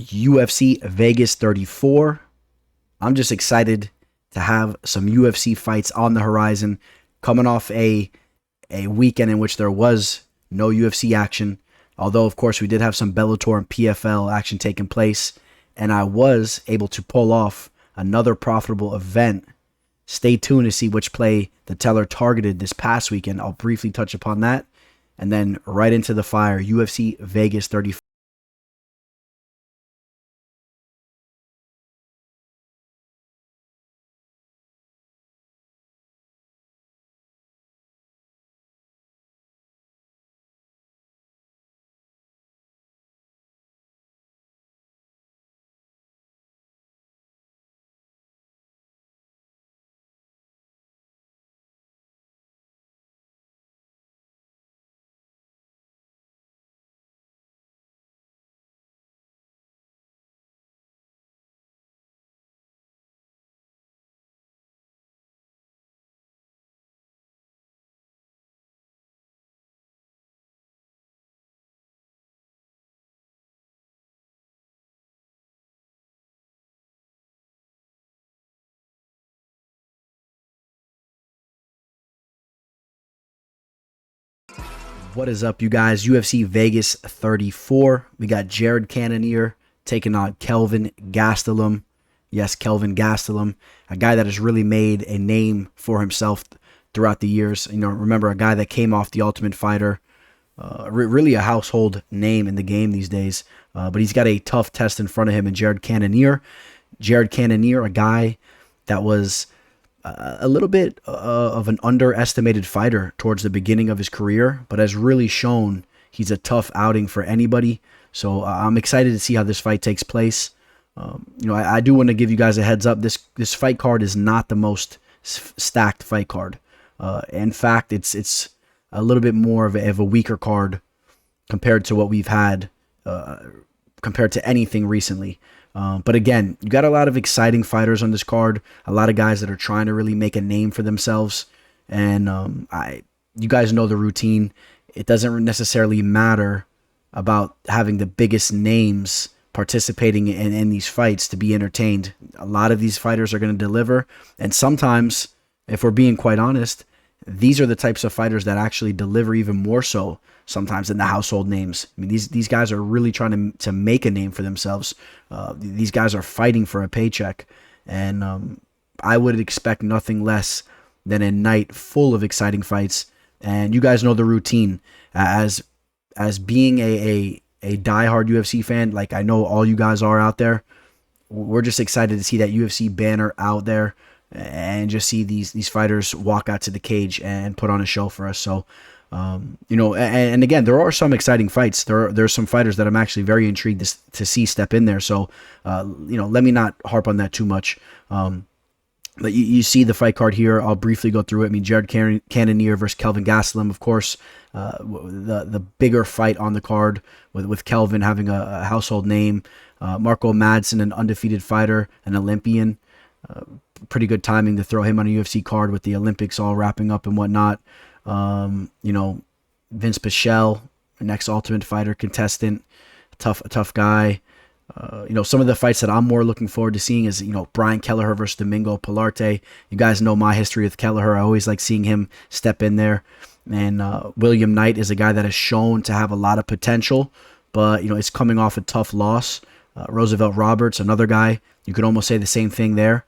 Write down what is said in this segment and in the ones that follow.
UFC Vegas 34. I'm just excited to have some UFC fights on the horizon, coming off a weekend in which there was no UFC action. Although, of course, we did have some Bellator and PFL action taking place, and I was able to pull off another profitable event. Stay tuned to see which play the teller targeted this past weekend. I'll briefly touch upon that, and then right into the fire, UFC Vegas 34. What is up, you guys? UFC Vegas 34. We got Cannonier taking on Kelvin Gastelum. Yes, Kelvin Gastelum, a guy that has really made a name for himself throughout the years. You know, remember, a guy that came off The Ultimate Fighter, really a household name in the game these days. But he's got a tough test in front of him in Cannonier. Cannonier, a guy that was a little bit of an underestimated fighter towards the beginning of his career, but has really shown he's a tough outing for anybody. So I'm excited to see how this fight takes place. I do want to give you guys a heads up. This fight card is not the most stacked fight card. In fact, it's a little bit more of a weaker card compared to what we've had, compared to anything recently. But again, you got a lot of exciting fighters on this card, a lot of guys that are trying to really make a name for themselves. And you guys know the routine. It doesn't necessarily matter about having the biggest names participating in these fights to be entertained. A lot of these fighters are going to deliver. And sometimes, if we're being quite honest, these are the types of fighters that actually deliver even more so sometimes than the household names. I mean, these guys are really trying to make a name for themselves. These guys are fighting for a paycheck. And I would expect nothing less than a night full of exciting fights. And you guys know the routine. As being a diehard UFC fan, like I know all you guys are out there, we're just excited to see that UFC banner out there and just see these fighters walk out to the cage and put on a show for us. So, and again, there are some exciting fights. There's some fighters that I'm actually very intrigued to see step in there. So, let me not harp on that too much. But you see the fight card here. I'll briefly go through it. I mean, Cannonier versus Kelvin Gastelum, of course, the bigger fight on the card with Kelvin having a household name. Marco Madsen, an undefeated fighter, an Olympian. Pretty good timing to throw him on a UFC card with the Olympics all wrapping up and whatnot. Vinc Pichel, next Ultimate Fighter contestant, tough guy. Some of the fights that I'm more looking forward to seeing is, Brian Kelleher versus Domingo Pilarte. You guys know my history with Kelleher. I always like seeing him step in there. And William Knight is a guy that has shown to have a lot of potential, but, it's coming off a tough loss. Roosevelt Roberts, another guy. You could almost say the same thing there.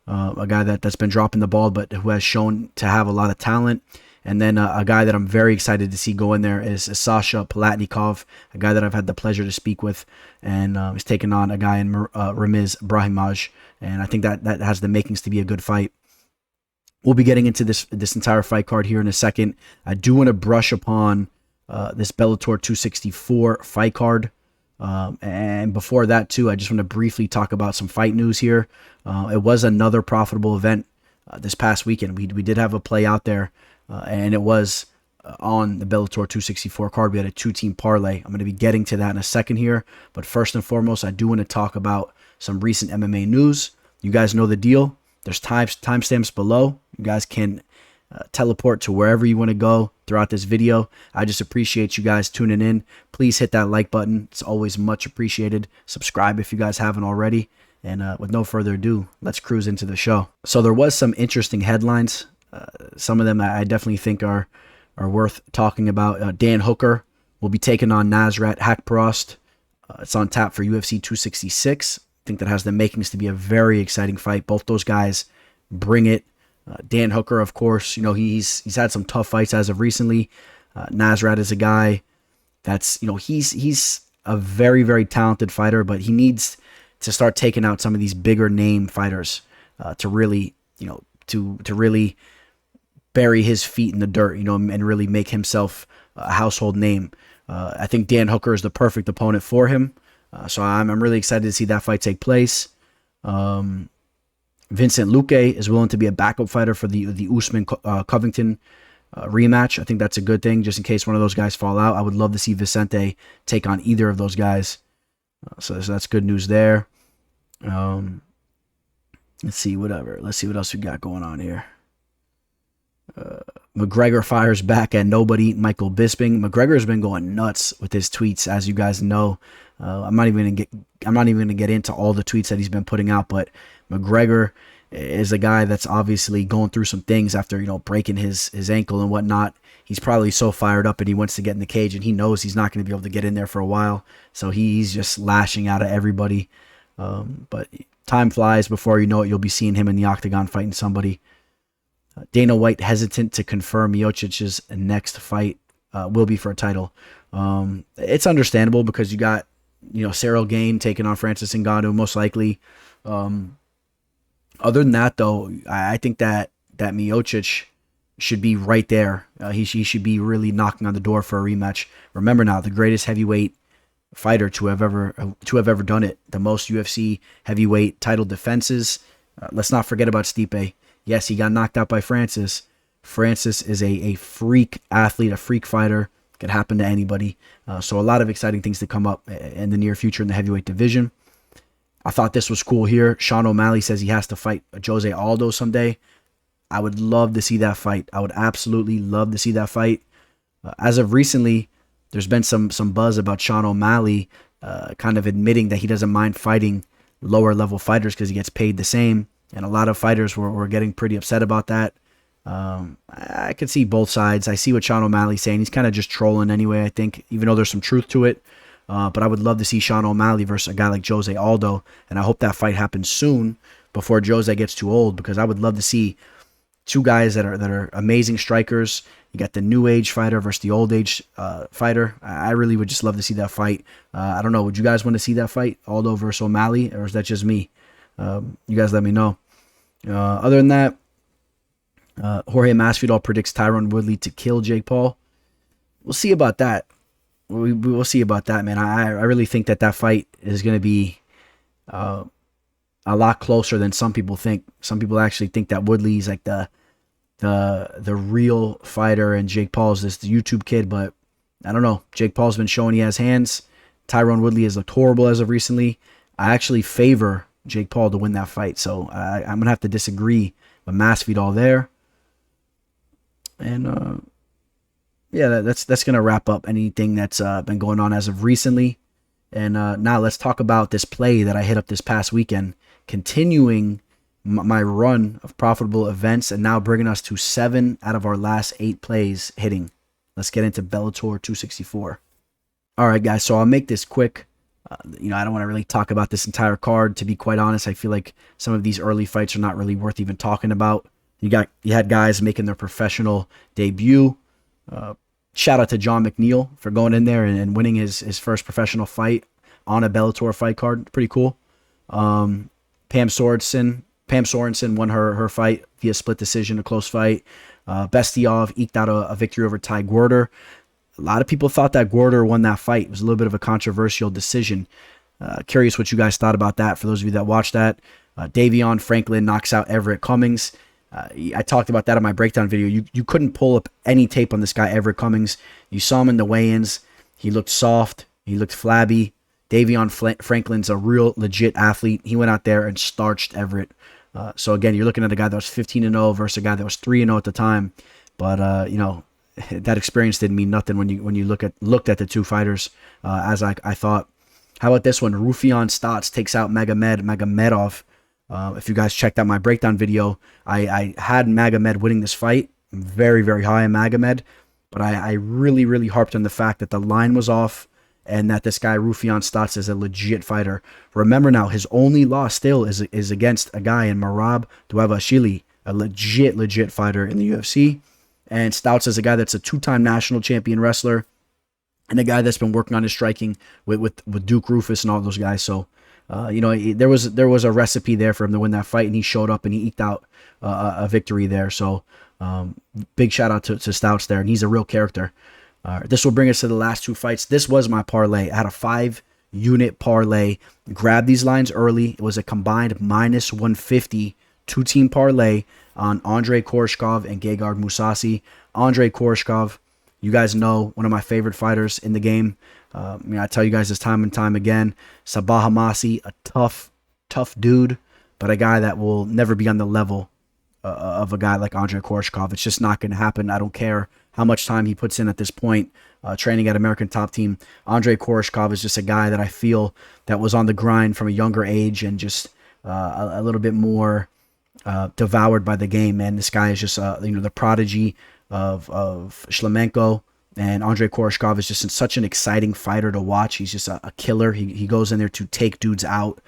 A guy that's been dropping the ball, but who has shown to have a lot of talent. And then a guy that I'm very excited to see go in there is Sasha Palatnikov, a guy that I've had the pleasure to speak with, and he's taking on a guy in Ramiz Brahimaj, and I think that has the makings to be a good fight. We'll be getting into this entire fight card here in a second. I do want to brush upon this Bellator 264 fight card. And before that too, I just want to briefly talk about some fight news here. It was another profitable event this past weekend. We did have a play out there, and it was on the Bellator 264 card. We had a 2-team parlay. I'm going to be getting to that in a second here, but first and foremost, I do want to talk about some recent MMA news. You guys know the deal. There's timestamps below. You guys can teleport to wherever you want to go throughout this video. I just appreciate you guys tuning in. Please hit that like button. It's always much appreciated. Subscribe if you guys haven't already. And with no further ado, let's cruise into the show. So there was some interesting headlines. Some of them I definitely think are worth talking about. Dan Hooker will be taking on Nasrat Haqparast. It's on tap for UFC 266. I think that has the makings to be a very exciting fight. Both those guys bring it. Dan Hooker, of course, you know, he's had some tough fights as of recently. Nasrat is a guy that's, you know, he's a very, very talented fighter, but he needs to start taking out some of these bigger name fighters to really, you know, to really bury his feet in the dirt, you know, and really make himself a household name. I think Dan Hooker is the perfect opponent for him. So I'm really excited to see that fight take place. Vincent Luque is willing to be a backup fighter for the Usman Covington rematch. I think that's a good thing, just in case one of those guys fall out. I would love to see Vicente take on either of those guys. So that's good news there. Let's see, whatever. Let's see what else we got going on here. McGregor fires back at nobody. Michael Bisping. McGregor's been going nuts with his tweets, as you guys know. I'm not even gonna get into all the tweets that he's been putting out, but McGregor is a guy that's obviously going through some things after, you know, breaking his ankle and whatnot. He's probably so fired up and he wants to get in the cage, and he knows he's not going to be able to get in there for a while. So he's just lashing out at everybody. But time flies. Before you know it, you'll be seeing him in the octagon fighting somebody. Dana White hesitant to confirm Miocic's next fight will be for a title. It's understandable because you got, you know, Cyril Gane taking on Francis Ngannou most likely. Other than that, though, I think that Miocic should be right there. He should be really knocking on the door for a rematch. Remember now, the greatest heavyweight fighter to have ever done it. The most UFC heavyweight title defenses. Let's not forget about Stipe. Yes, he got knocked out by Francis. Francis is a freak athlete, a freak fighter. Could happen to anybody. So a lot of exciting things to come up in the near future in the heavyweight division. I thought this was cool here. Sean O'Malley says he has to fight Jose Aldo someday. I would love to see that fight. I would absolutely love to see that fight. As of recently, there's been some buzz about Sean O'Malley kind of admitting that he doesn't mind fighting lower level fighters because he gets paid the same. And a lot of fighters were getting pretty upset about that. I could see both sides. I see what Sean O'Malley's saying. He's kind of just trolling anyway, I think, even though there's some truth to it. But I would love to see Sean O'Malley versus a guy like Jose Aldo. And I hope that fight happens soon before Jose gets too old, because I would love to see two guys that are amazing strikers. You got the new age fighter versus the old age fighter. I really would just love to see that fight. I don't know. Would you guys want to see that fight, Aldo versus O'Malley, or is that just me? You guys let me know. Other than that, Jorge Masvidal predicts Tyron Woodley to kill Jake Paul. We'll see about that. We will see about that, man. I really think that fight is going to be a lot closer than some people think. Some people actually think that Woodley's like the real fighter and Jake Paul's this YouTube kid, but I don't know. Jake Paul's been showing he has hands. Tyron Woodley has looked horrible as of recently. I actually favor Jake Paul to win that fight, so I'm going to have to disagree with Masvidal there. And yeah, that's going to wrap up anything that's been going on as of recently. And now let's talk about this play that I hit up this past weekend, continuing my run of profitable events and now bringing us to 7 out of our last 8 plays hitting. Let's get into Bellator 264. All right, guys, so I'll make this quick. I don't want to really talk about this entire card. To be quite honest, I feel like some of these early fights are not really worth even talking about. You had guys making their professional debut. Shout out to John McNeil for going in there and winning his first professional fight on a Bellator fight card. Pretty cool. Pam Sorensen won her fight via split decision, a close fight. Bestiov eked out a victory over Ty Gwerder. A lot of people thought that Gwerder won that fight. It was a little bit of a controversial decision. Curious what you guys thought about that. For those of you that watched that, Davion Franklin knocks out Everett Cummings. I talked about that in my breakdown video. You couldn't pull up any tape on this guy, Everett Cummings. You saw him in the weigh-ins. He looked soft. He looked flabby. Davion Franklin's a real legit athlete. He went out there and starched Everett. So again, you're looking at a guy that was 15-0 versus a guy that was 3-0 at the time. But you know, that experience didn't mean nothing when you looked at the two fighters, as I thought. How about this one? Rufian Stats takes out Magomedov. If you guys checked out my breakdown video, I had Magomed winning this fight. Very, very high in Magomed. But I really, really harped on the fact that the line was off and that this guy, Rufian Stats, is a legit fighter. Remember now, his only loss still is against a guy in Merab Dvalishvili, a legit fighter in the UFC. And Stouts is a guy that's a two-time national champion wrestler and a guy that's been working on his striking with Duke Rufus and all those guys. So, you know, there was a recipe there for him to win that fight, and he showed up and he eked out a victory there. So, big shout out to Stouts there, and he's a real character. This will bring us to the last two fights. This was my parlay. I had a 5-unit parlay. Grabbed these lines early. It was a combined -150 two-team parlay on Andrei Koreshkov and Gegard Mousasi. Andrei Koreshkov, you guys know, one of my favorite fighters in the game. I mean, I tell you guys this time and time again. Sabah Hamasi, a tough dude, but a guy that will never be on the level of a guy like Andrei Koreshkov. It's just not going to happen. I don't care how much time he puts in at this point, training at American Top Team. Andrei Koreshkov is just a guy that I feel that was on the grind from a younger age and just a little bit more devoured by the game, man. This guy is just you know, the prodigy of Shlemenko, and Andrei Koreshkov is just such an exciting fighter to watch. He's just a killer. He goes in there to take dudes out.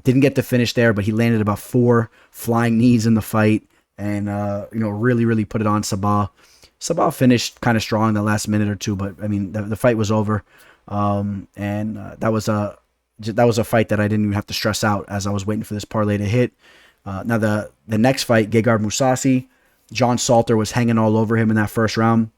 Didn't get the finish there, but he landed about 4 flying knees in the fight, and you know, really put it on Sabah. Sabah finished kind of strong in the last minute or two, but I mean, the fight was over, and that was a fight that I didn't even have to stress out as I was waiting for this parlay to hit. Now the next fight, Gegard Mousasi, John Salter was hanging all over him in that first round.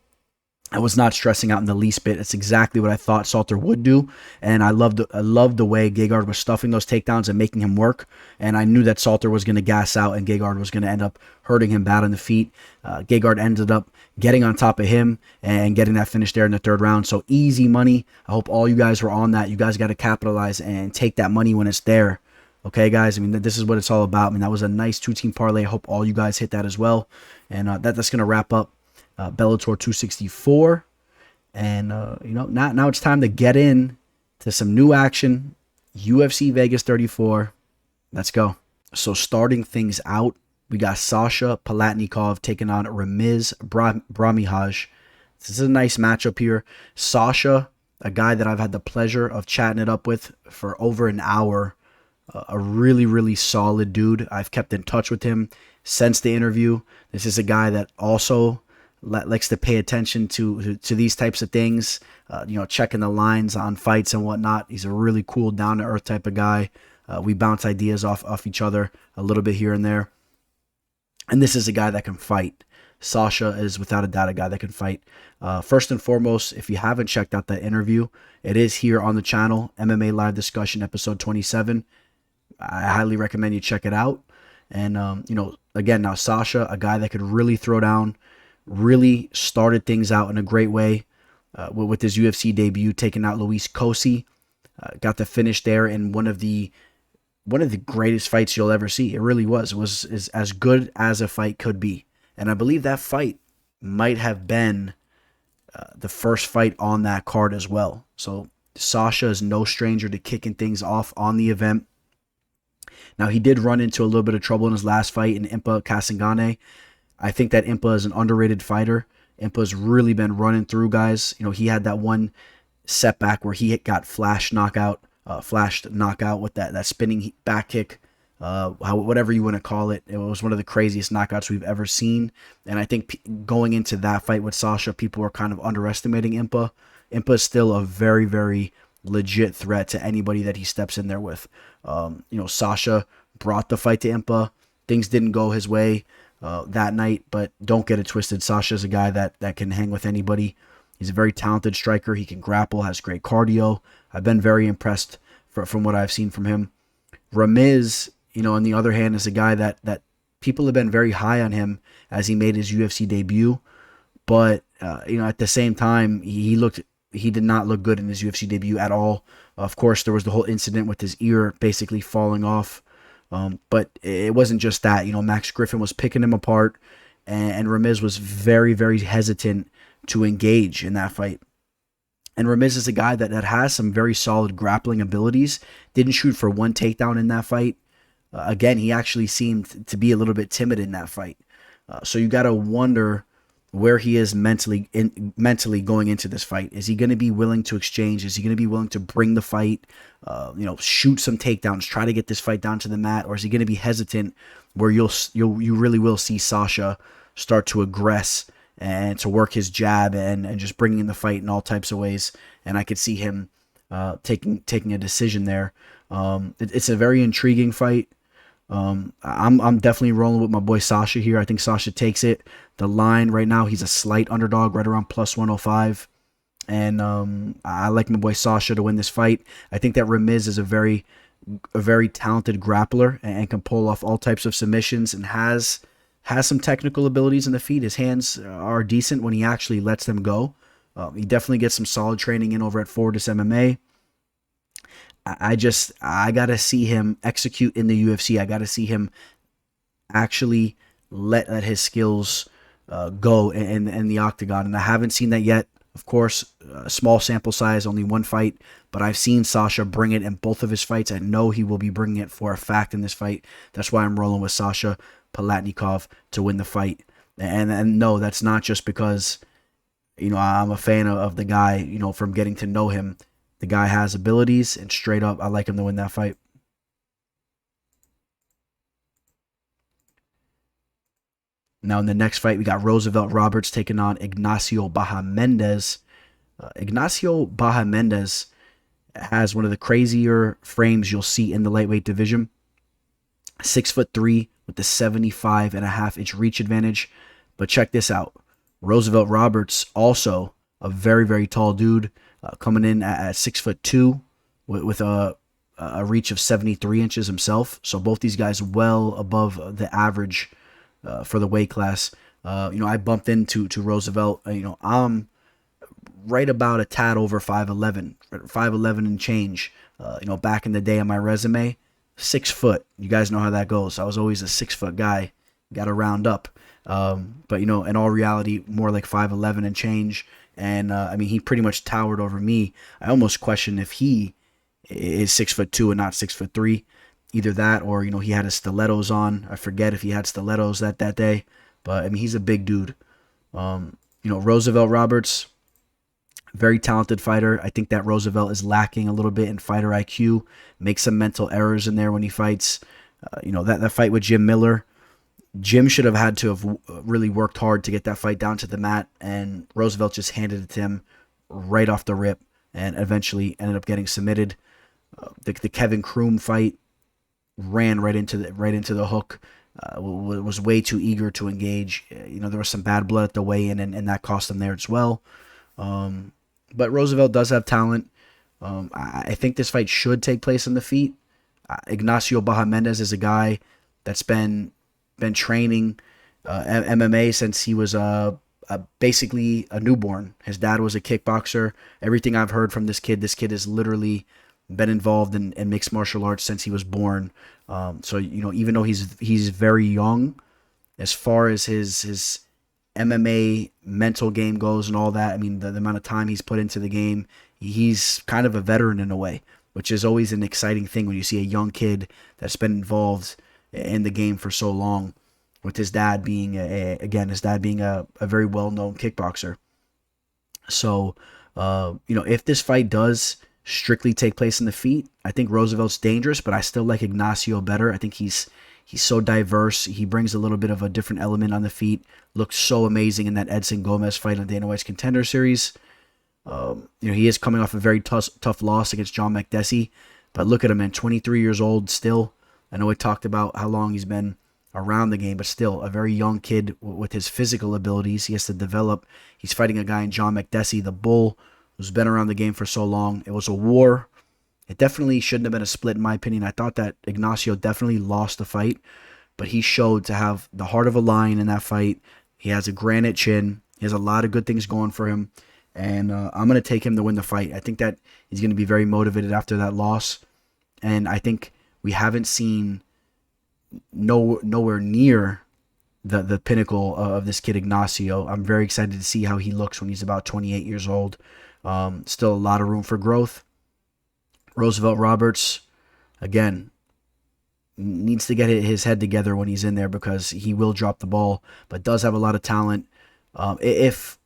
I was not stressing out in the least bit. It's exactly what I thought Salter would do, and I loved the way Gegard was stuffing those takedowns and making him work. And I knew that Salter was going to gas out, and Gegard was going to end up hurting him bad on the feet. Gegard ended up getting on top of him and getting that finish there in the third round. So easy money. I hope all you guys were on that. You guys got to capitalize and take that money when it's there. Okay, guys, I mean, this is what it's all about. I mean, that was a nice two-team parlay. I hope all you guys hit that as well. And that's going to wrap up Bellator 264. And, you know, now it's time to get in to some new action. UFC Vegas 34. Let's go. So starting things out, we got Sasha Palatnikov taking on Ramiz Brahimaj. This is a nice matchup here. Sasha, a guy that I've had the pleasure of chatting it up with for over an hour. A really solid dude. I've kept in touch with him since the interview. This is a guy that also likes to pay attention to these types of things, you know, checking the lines on fights and whatnot. He's a really cool, down-to-earth type of guy. We bounce ideas off each other a little bit here and there. And this is a guy that can fight. Sasha is without a doubt a guy that can fight. First and foremost, if you haven't checked out that interview, it is here on the channel, MMA Live Discussion, episode 27. I highly recommend you check it out. And, you know, again, now Sasha, a guy that could really throw down, really started things out in a great way with his UFC debut, taking out Luis Cosi. Got the finish there in one of the greatest fights you'll ever see. It really was. It was as good as a fight could be. And I believe that fight might have been the first fight on that card as well. So Sasha is no stranger to kicking things off on the event. Now, he did run into a little bit of trouble in his last fight in Impa Kasangane. I think that Impa is an underrated fighter. Impa's really been running through guys. You know, he had that one setback where he got flashed knockout with that spinning back kick, whatever you want to call it. It was one of the craziest knockouts we've ever seen. And I think going into that fight with Sasha, people were kind of underestimating Impa. Impa is still a very legit threat to anybody that he steps in there with. You know, Sasha brought the fight to Impa. Things didn't go his way that night, but don't get it twisted. Sasha's a guy that can hang with anybody. He's a very talented striker. He can grapple, has great cardio. I've been very impressed from what I've seen from him. Ramiz, you know, on the other hand, is a guy that people have been very high on him as he made his UFC debut. But, you know, at the same time, he did not look good in his UFC debut at all. Of course, there was the whole incident with his ear basically falling off But it wasn't just that. Max Griffin was picking him apart, and Ramiz was very, very hesitant to engage in that fight. And Ramiz is a guy that has some very solid grappling abilities. Didn't shoot for one takedown in that fight. Again, he actually seemed to be a little bit timid in that fight. So you got to wonder where he is mentally going into this fight. Is he going to be willing to exchange? Is he going to be willing to bring the fight, shoot some takedowns, try to get this fight down to the mat? Or is he going to be hesitant where you really will see Sasha start to aggress and to work his jab and just bringing in the fight in all types of ways? And I could see him taking a decision there. It's a very intriguing fight. I'm definitely rolling with my boy Sasha here. I think Sasha takes it. The line right now, he's a slight underdog, right around plus 105. And I like my boy Sasha to win this fight. I think that Ramiz is a very talented grappler and can pull off all types of submissions and has some technical abilities in the feet. His hands are decent when he actually lets them go. He definitely gets some solid training in over at Fortis MMA. I got to see him execute in the UFC. I got to see him actually let his skills go in the octagon. And I haven't seen that yet. Of course, a small sample size, only one fight. But I've seen Sasha bring it in both of his fights. I know he will be bringing it for a fact in this fight. That's why I'm rolling with Sasha Palatnikov to win the fight. And no, that's not just because, I'm a fan of the guy, from getting to know him. The guy has abilities, and straight up, I like him to win that fight. Now, in the next fight, we got Roosevelt Roberts taking on Ignacio Bahamondes. Ignacio Bahamondes has one of the crazier frames you'll see in the lightweight division. 6'3" with the 75.5-inch reach advantage. But check this out. Roosevelt Roberts, also a very, very tall dude. Coming in at 6'2" with a reach of 73 inches himself. So both these guys well above the average for the weight class. I bumped into Roosevelt. I'm right about a tad over 5'11", 5'11" and change. Back in the day on my resume, 6 foot. You guys know how that goes. I was always a 6 foot guy. Got to round up. But in all reality, more like 5'11" and change. And he pretty much towered over me. I almost question if he is 6'2" and not 6'3". Either that, or he had his stilettos on. I forget if he had stilettos that day. But he's a big dude. Roosevelt Roberts, very talented fighter. I think that Roosevelt is lacking a little bit in fighter IQ. Makes some mental errors in there when he fights. That fight with Jim Miller. Jim should have had to have really worked hard to get that fight down to the mat, and Roosevelt just handed it to him right off the rip, and eventually ended up getting submitted. The Kevin Kroom fight ran right into the hook. Was way too eager to engage. There was some bad blood at the weigh-in, and that cost him there as well. But Roosevelt does have talent. I think this fight should take place on the feet. Ignacio Bahamondes is a guy that's been training MMA since he was basically a newborn. His dad was a kickboxer. Everything I've heard from this kid has literally been involved in mixed martial arts since he was born. So even though he's very young, as far as his MMA mental game goes and all that, the amount of time he's put into the game, he's kind of a veteran in a way, which is always an exciting thing when you see a young kid that's been involved in the game for so long, with his dad being a very well-known kickboxer. So, if this fight does strictly take place in the feet, I think Roosevelt's dangerous, but I still like Ignacio better. I think he's so diverse. He brings a little bit of a different element on the feet. Looked so amazing in that Edson Gomez fight on Dana White's Contender Series. He is coming off a very tough loss against John McDessie, but look at him, man, 23 years old still. I know we talked about how long he's been around the game, but still a very young kid with his physical abilities. He has to develop. He's fighting a guy in John McDessie, the Bull, who's been around the game for so long. It was a war. It definitely shouldn't have been a split, in my opinion. I thought that Ignacio definitely lost the fight, but he showed to have the heart of a lion in that fight. He has a granite chin. He has a lot of good things going for him, and I'm going to take him to win the fight. I think that he's going to be very motivated after that loss, and I think we haven't seen nowhere near the pinnacle of this kid Ignacio. I'm very excited to see how he looks when he's about 28 years old. Still a lot of room for growth. Roosevelt Roberts, again, needs to get his head together when he's in there, because he will drop the ball, but does have a lot of talent. If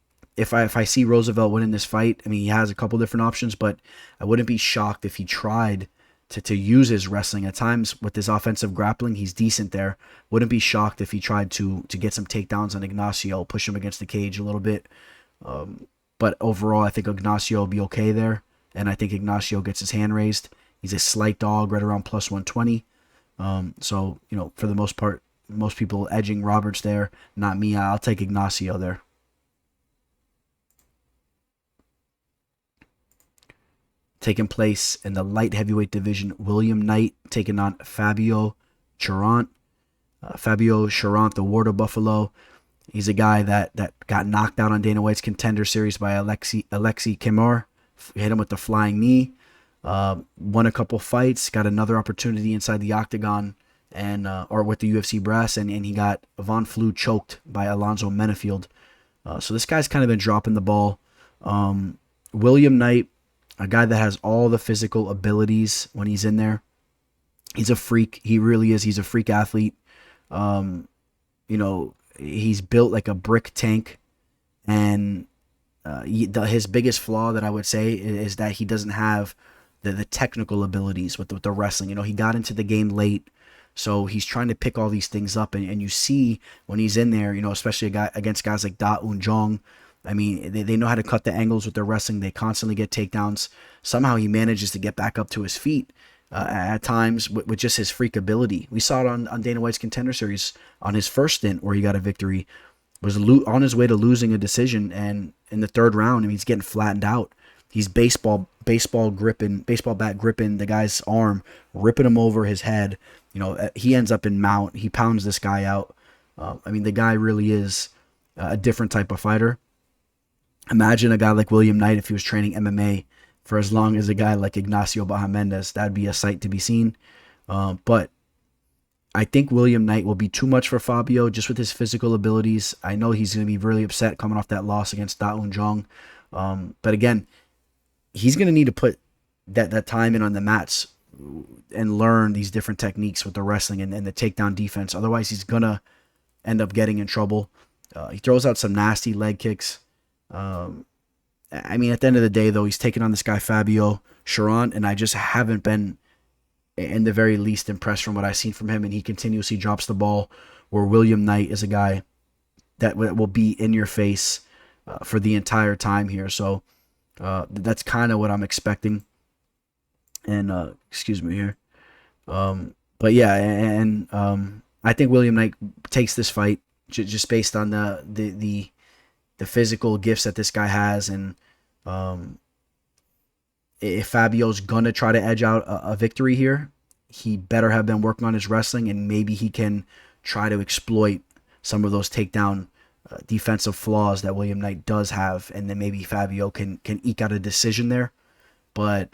I see Roosevelt winning this fight, I mean, he has a couple different options, but I wouldn't be shocked if he tried to use his wrestling at times with his offensive grappling. He's decent there. Wouldn't be shocked if he tried to get some takedowns on Ignacio, push him against the cage a little bit. But overall, I think Ignacio will be okay there, and I think Ignacio gets his hand raised. He's a slight dog, right around plus 120. So, for the most part, most people edging Roberts there. Not me. I'll take Ignacio there. Taking place in the light heavyweight division, William Knight taking on Fabio Cherant. Fabio Cherant, the Water Buffalo. He's a guy that got knocked out on Dana White's Contender Series by Alexi Kelleher. Hit him with the flying knee. Won a couple fights. Got another opportunity inside the octagon or with the UFC brass, and he got Von Flue choked by Alonzo Menefield. So this guy's kind of been dropping the ball. William Knight, a guy that has all the physical abilities when he's in there. He's a freak. He really is. He's a freak athlete. He's built like a brick tank. And his biggest flaw that I would say is that he doesn't have the technical abilities with the wrestling. He got into the game late. So he's trying to pick all these things up. And you see when he's in there, especially against guys like Da Un Jong, I mean, they know how to cut the angles with their wrestling. They constantly get takedowns. Somehow he manages to get back up to his feet at times with just his freak ability. We saw it on Dana White's Contender Series on his first stint where he got a victory. Was on his way to losing a decision, and in the third round, I mean, he's getting flattened out. He's baseball bat gripping the guy's arm, ripping him over his head. He ends up in mount. He pounds this guy out. I mean, the guy really is a different type of fighter. Imagine a guy like William Knight if he was training MMA for as long as a guy like Ignacio Bahamondes. That'd be a sight to be seen. But I think William Knight will be too much for Fabio just with his physical abilities. I know he's going to be really upset coming off that loss against Da Un Jong. But again, he's going to need to put that time in on the mats and learn these different techniques with the wrestling and the takedown defense. Otherwise, he's going to end up getting in trouble. He throws out some nasty leg kicks. I mean, at the end of the day, though, he's taking on this guy, Fabio Cherant, and I just haven't been, in the very least, impressed from what I've seen from him, and he continuously drops the ball, where William Knight is a guy that will be in your face for the entire time here. So that's kind of what I'm expecting. And, excuse me here. But yeah, and I think William Knight takes this fight just based on the physical gifts that this guy has, and if Fabio's gonna try to edge out a victory here, he better have been working on his wrestling, and maybe he can try to exploit some of those takedown defensive flaws that William Knight does have, and then maybe Fabio can eke out a decision there. But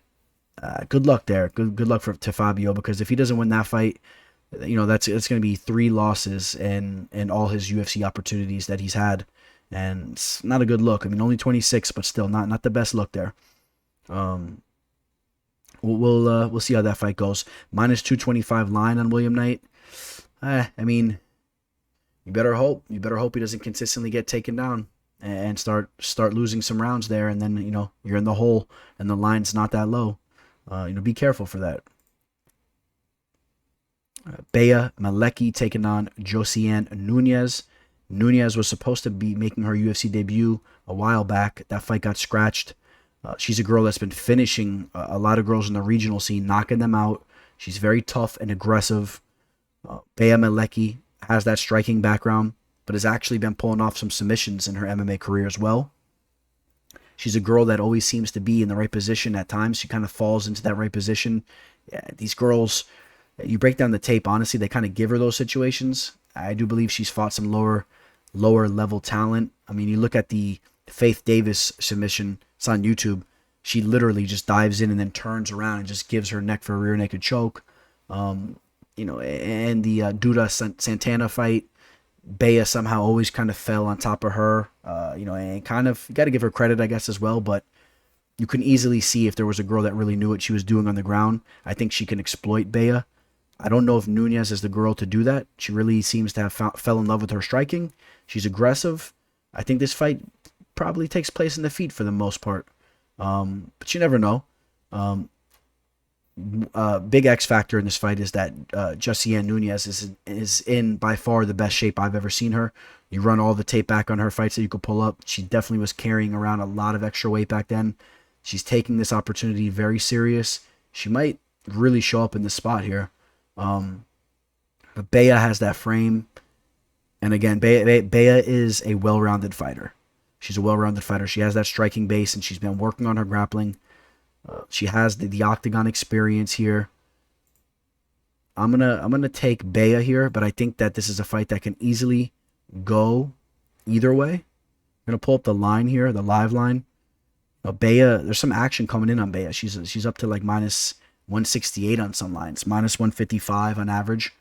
good luck there. Good luck to Fabio, because if he doesn't win that fight, it's going to be 3 losses in all his UFC opportunities that he's had. And it's not a good look. I mean, only 26, but still not the best look there. We'll see how that fight goes. Minus 225 line on William Knight. I mean, you better hope he doesn't consistently get taken down and start losing some rounds there, and then you're in the hole and the line's not that low. Be careful for that. Malecki taking on Josiane Nunes. Nunes was supposed to be making her UFC debut a while back. That fight got scratched. She's a girl that's been finishing a lot of girls in the regional scene, knocking them out. She's very tough and aggressive. Malecki has that striking background, but has actually been pulling off some submissions in her MMA career as well. She's a girl that always seems to be in the right position at times. She kind of falls into that right position. Yeah, these girls, you break down the tape, honestly, they kind of give her those situations. I do believe she's fought some lower level talent. I mean, you look at the Faith Davis submission, it's on YouTube. She literally just dives in and then turns around and just gives her neck for a rear naked choke. and the Duda Santana fight, Bea somehow always kind of fell on top of her, and kind of got to give her credit, I guess, as well. But you can easily see if there was a girl that really knew what she was doing on the ground. I think she can exploit Bea. I don't know if Nunes is the girl to do that. She really seems to have fell in love with her striking. She's aggressive. I think this fight probably takes place in the feet for the most part. But you never know. Big X factor in this fight is that Josiane Nunes is in by far the best shape I've ever seen her. You run all the tape back on her fights that you could pull up. She definitely was carrying around a lot of extra weight back then. She's taking this opportunity very serious. She might really show up in this spot here. But Bea has that frame. And again, Bea is a well-rounded fighter. She's a well-rounded fighter. She has that striking base, and she's been working on her grappling. She has the octagon experience here. I'm gonna take Bea here, but I think that this is a fight that can easily go either way. I'm gonna pull up the line here, the live line. Bea, there's some action coming in on Bea. She's up to like minus 168 on some lines, minus 155 on average.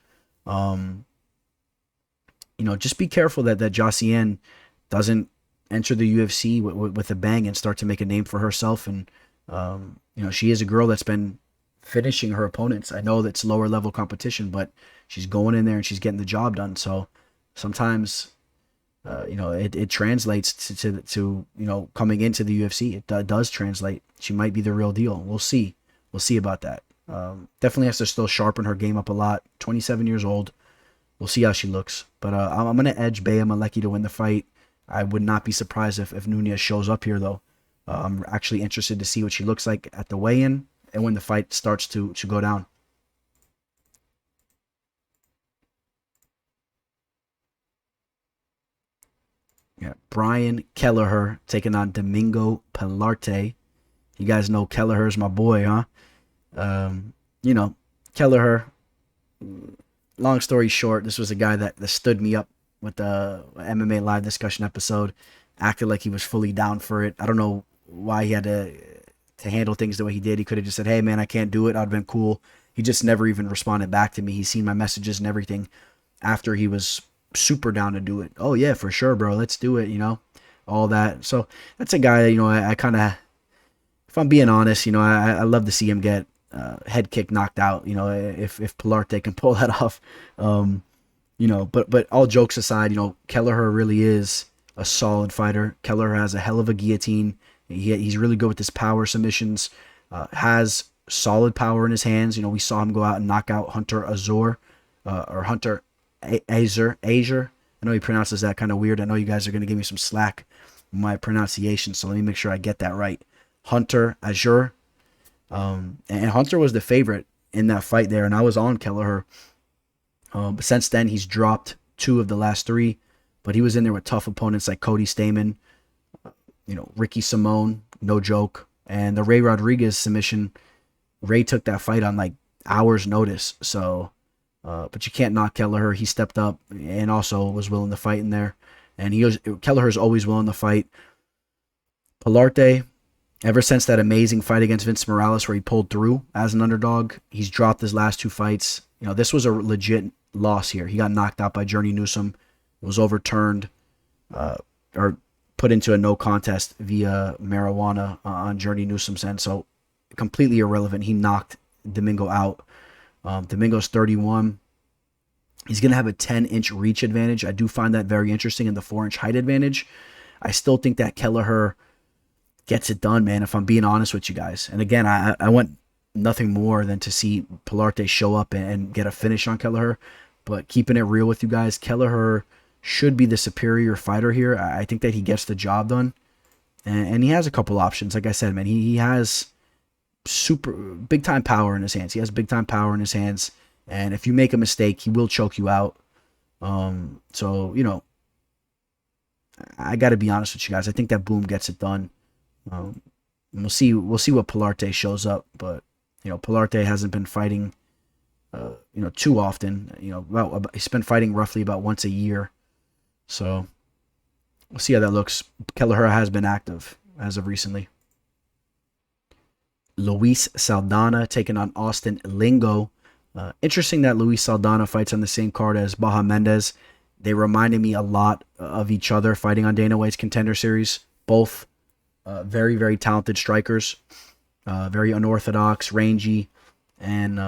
Just be careful that Josiane doesn't enter the UFC with a bang and start to make a name for herself. And she is a girl that's been finishing her opponents. I know that's lower level competition, but she's going in there and she's getting the job done. So sometimes, it translates to coming into the UFC. It does translate. She might be the real deal. We'll see. We'll see about that. Definitely has to still sharpen her game up a lot. 27 years old. We'll see how she looks. But I'm going to edge Bea Malecki to win the fight. I would not be surprised if Nunes shows up here, though. I'm actually interested to see what she looks like at the weigh-in and when the fight starts to go down. Yeah, Brian Kelleher taking on Domingo Pilarte. You guys know Kelleher's my boy, huh? Kelleher, long story short, this was a guy that stood me up with the MMA live discussion episode, acted like he was fully down for it. I don't know why he had to handle things the way he did. He could have just said, hey man, I can't do it. I'd have been cool. He just never even responded back to me. He's seen my messages and everything after he was super down to do it. Oh yeah, for sure, bro. Let's do it, all that. So that's a guy that, I kind of, if I'm being honest, I love to see him get head kick knocked out, if Pilarte can pull that off. But all jokes aside, Kelleher really is a solid fighter. Kelleher has a hell of a guillotine. He's really good with his power submissions. Has solid power in his hands. We saw him go out and knock out Hunter Azor, or Hunter Azur. I know he pronounces that kind of weird. I know you guys are going to give me some slack with my pronunciation, so let me make sure I get that right. Hunter Azur. And Hunter was the favorite in that fight there, and I was on Kelleher. But since then, he's dropped 2 of the last 3. But he was in there with tough opponents like Cody Stamann, Ricky Simone, no joke. And the Ray Rodriguez submission, Ray took that fight on like hours notice. So, but you can't knock Kelleher. He stepped up and also was willing to fight in there. And Kelleher's always willing to fight. Pilarte, ever since that amazing fight against Vince Morales where he pulled through as an underdog, he's dropped his last 2 fights. This was a legit loss here. He got knocked out by Journey Newsom. It was overturned or put into a no contest via marijuana on Journey Newsom's end. So completely irrelevant. He knocked Domingo out. Domingo's 31. He's going to have a 10-inch reach advantage. I do find that very interesting in the 4-inch height advantage. I still think that Kelleher gets it done, man, if I'm being honest with you guys. And again, I want nothing more than to see Pilarte show up and get a finish on Kelleher. But keeping it real with you guys, Kelleher should be the superior fighter here. I think that he gets the job done. And he has a couple options. Like I said, man, he has super big-time power in his hands. He has big-time power in his hands. And if you make a mistake, he will choke you out. So, I got to be honest with you guys. I think that Boom gets it done. We'll see what Pilarte shows up. But, Pilarte hasn't been fighting, too often. He's been fighting roughly about once a year. So we'll see how that looks. Kelleher has been active as of recently. Luis Saldaña taking on Austin Lingo. Interesting that Luis Saldaña fights on the same card as Bahamondes. They reminded me a lot of each other fighting on Dana White's Contender Series. Both very, very talented strikers. Very unorthodox, rangy, and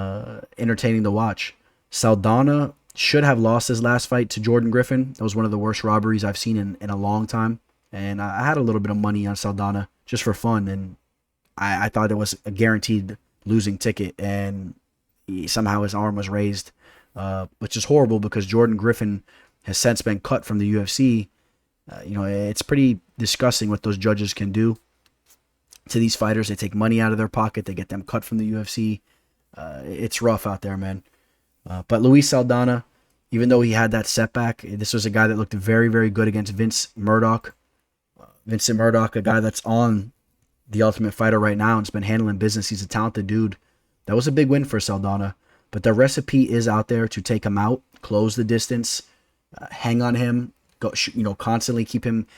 entertaining to watch. Saldaña should have lost his last fight to Jordan Griffin. That was one of the worst robberies I've seen in a long time. And I had a little bit of money on Saldaña just for fun. And I thought it was a guaranteed losing ticket. And somehow his arm was raised, which is horrible because Jordan Griffin has since been cut from the UFC. It's pretty disgusting what those judges can do to these fighters. They take money out of their pocket. They get them cut from the UFC. It's rough out there, man. But Luis Saldaña, even though he had that setback, this was a guy that looked very, very good against Vincent Murdoch, a guy that's on The Ultimate Fighter right now and's been handling business. He's a talented dude. That was a big win for Saldaña. But the recipe is out there to take him out, close the distance, hang on him, constantly keep him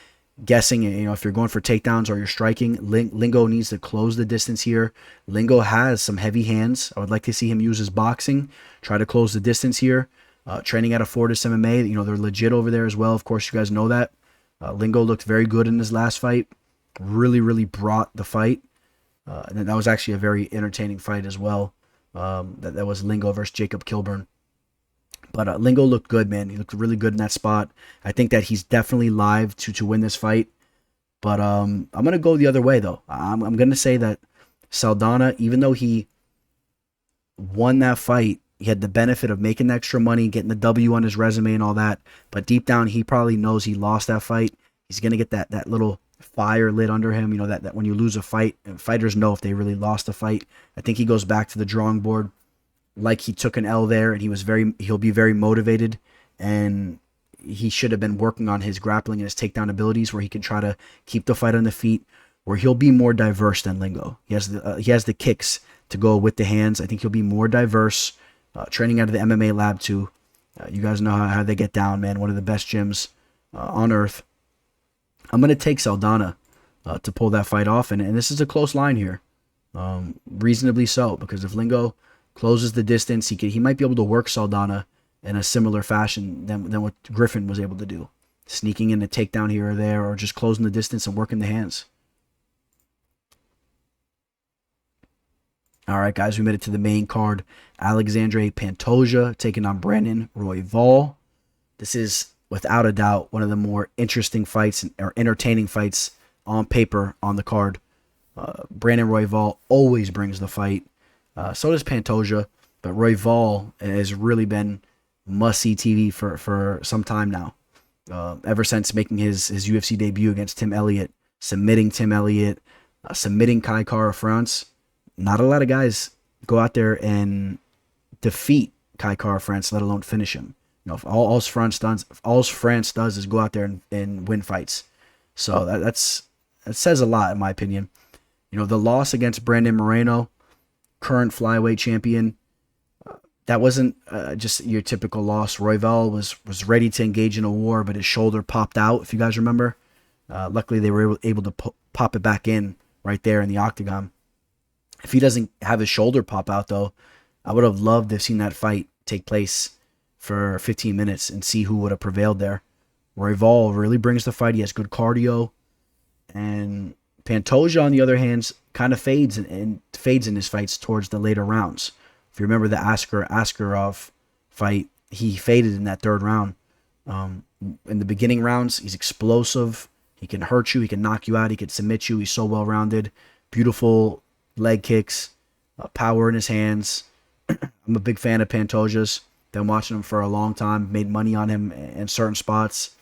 guessing. If you're going for takedowns or you're striking, Lingo needs to close the distance here. Lingo has some heavy hands. I would like to see him use his boxing, try to close the distance here. Training out of Fortis MMA, they're legit over there as well. Of course, you guys know that. Lingo looked very good in his last fight. Really, really brought the fight. And that was actually a very entertaining fight as well. That was Lingo versus Jacob Kilburn. But Lingo looked good, man. He looked really good in that spot. I think that he's definitely live to win this fight. But I'm going to go the other way, though. I'm going to say that Saldaña, even though he won that fight, he had the benefit of making the extra money, getting the W on his resume and all that. But deep down, he probably knows he lost that fight. He's going to get that little fire lit under him. That when you lose a fight, fighters know if they really lost a fight. I think he goes back to the drawing board like he took an L there, and he'll be very motivated, and he should have been working on his grappling and his takedown abilities where he can try to keep the fight on the feet, where he'll be more diverse than Lingo. He has the kicks to go with the hands. I think he'll be more diverse. Training out of the MMA lab too. You guys know how they get down, man. One of the best gyms on earth. I'm going to take Saldaña to pull that fight off, and this is a close line here. Reasonably so, because if Lingo closes the distance, he might be able to work Saldaña in a similar fashion than what Griffin was able to do. Sneaking in a takedown here or there, or just closing the distance and working the hands. All right, guys, we made it to the main card. Alexandre Pantoja taking on Brandon Royval. This is, without a doubt, one of the more interesting fights or entertaining fights on paper on the card. Brandon Royval always brings the fight. So does Pantoja, but Royval has really been must-see TV for some time now. Ever since making his UFC debut against Tim Elliott, submitting Tim Elliott, submitting Kai Kara France. Not a lot of guys go out there and defeat Kai Kara France, let alone finish him. If all France does is go out there and win fights. So that says a lot, in my opinion. The loss against Brandon Moreno, current flyweight champion, that wasn't just your typical loss. Royval was ready to engage in a war, but his shoulder popped out, if you guys remember. Luckily, they were able to pop it back in right there in the octagon. If he doesn't have his shoulder pop out, though, I would have loved to have seen that fight take place for 15 minutes and see who would have prevailed there. Royval really brings the fight. He has good cardio. And Pantoja, on the other hand, kind of fades in his fights towards the later rounds. If you remember the Askarov fight, he faded in that third round. In the beginning rounds, he's explosive. He can hurt you. He can knock you out. He can submit you. He's so well-rounded. Beautiful leg kicks, power in his hands. I'm a big fan of Pantoja's. Been watching him for a long time. Made money on him in certain spots.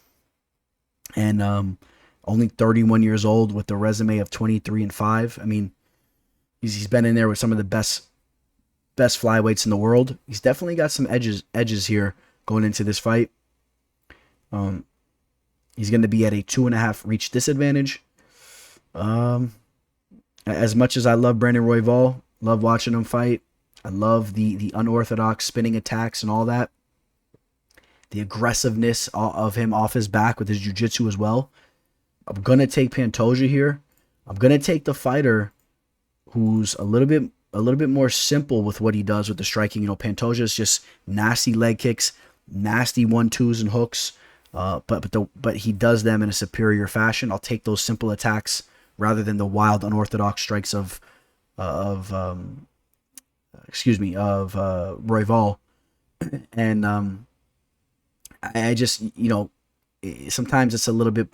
And only 31 years old with a resume of 23-5. I mean, he's been in there with some of the best flyweights in the world. He's definitely got some edges here going into this fight. He's going to be at a 2.5 reach disadvantage. As much as I love Brandon Royval, love watching him fight, I love the unorthodox spinning attacks and all that. The aggressiveness of him off his back with his jiu-jitsu as well. I'm going to take Pantoja here. I'm going to take the fighter who's a little bit a little bit more simple with what he does with the striking. You know, Pantoja is just nasty leg kicks, nasty 1-2s and hooks, but he does them in a superior fashion. I'll take those simple attacks rather than the wild, unorthodox strikes of Royval. And I just, you know, sometimes it's a little bit